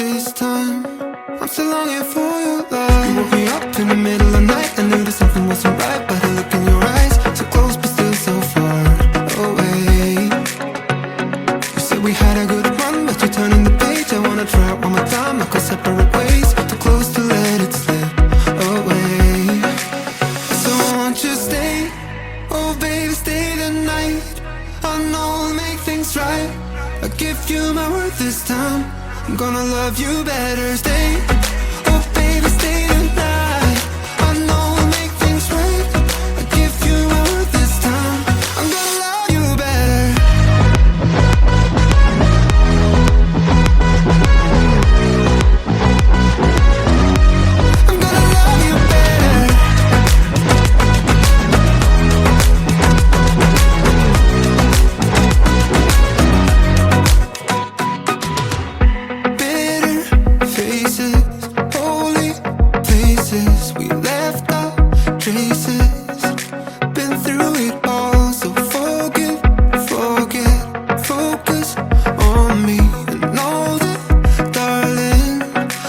this time. I'm still longing for your love. You woke me up in the middle of the night. I knew that something wasn't right by the look in your eyes. So close but still so far away. You said we had a good run, but you're turning the page. I wanna try it one more time, like go separate ways. Too close to let it slip away. So won't you stay? Oh baby, stay the night. I know I'll make things right. I'll give you my word this time. I'm gonna love you better. Stay, oh baby, stay tonight. I know I'll make things right. I'll give you my word this time. I'm gonna love you better. I'm gonna love you better. Bitter faces, holy places. We left our traces. Been through it all, so forget, focus on me. And know that, darling,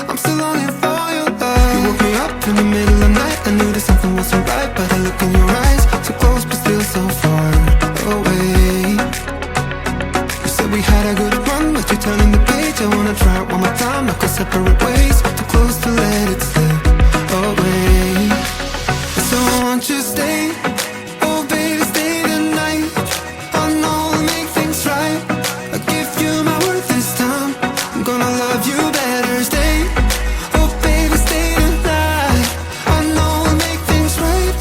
I'm still longing for your love. You woke me up in the middle of the night. I knew that something wasn't right by the look in your eyes. So close but still so far away. You said we had a good run, but you're turning the page. I wanna try it one more time, like go separate ways. Too close to let it slip away. So won't you stay? Oh baby, stay the night. I know I'll make things right. I'll give you my word this time. I'm gonna love you better. Stay, oh baby, stay tonight. I know I'll make things right.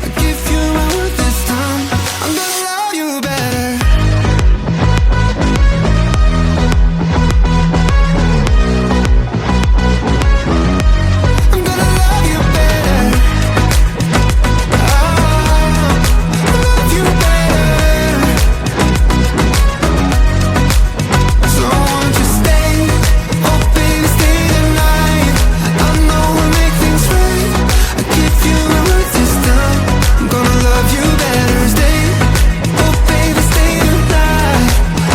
I'll give you my word this time. I'm gonna love you better. I'm gonna love you better. Love you better. So won't you stay? Oh baby, stay tonight. I know we'll make things right. I give you my word this time. I'm gonna love you better. Stay, oh baby, stay tonight.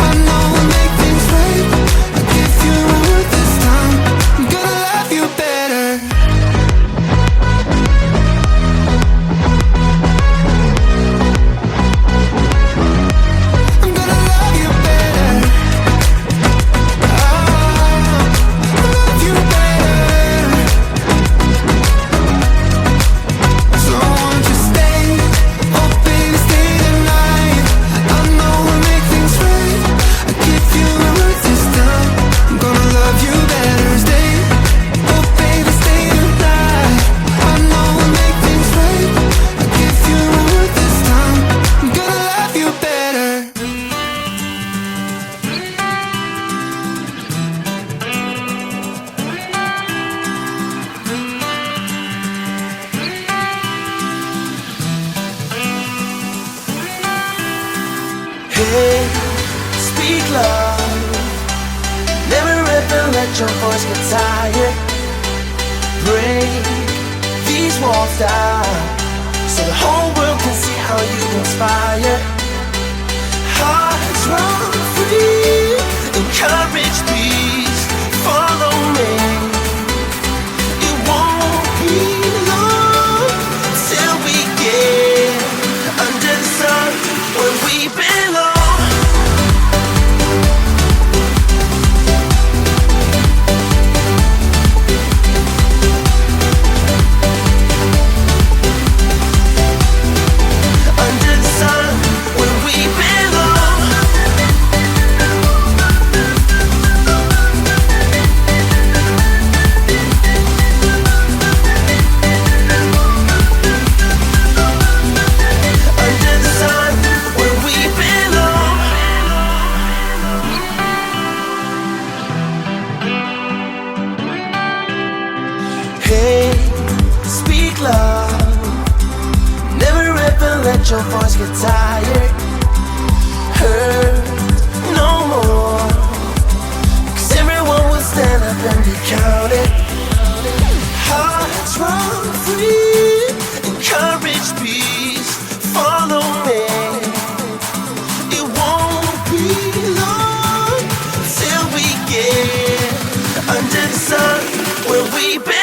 I know we'll make things right. I give you my word this time. I'm gonna love you better. I'm gonna love you better. Love you better. So won't you stay? Oh baby, stay tonight. I know we'll make things right. I give you my word this time. I'm gonna love you better. Stay, oh baby, stay tonight. I know we'll make things right. I give you my word this time. I'm gonna love you better. Hey, speak love. Never ever let your voice get tired. Break these walls down so the whole world can see how you inspire. Hearts run free, encourage peace. Follow me. It won't be long till we get under the sun where we belong. Under the sun where we belong. Under the sun where we belong. Hey, speak love. Never ever let your voice get tired. Hurt no more. 'Cause everyone will stand up and be counted. Hearts run free, encourage peace. Follow me. It won't be long till we get under the sun, where we belong.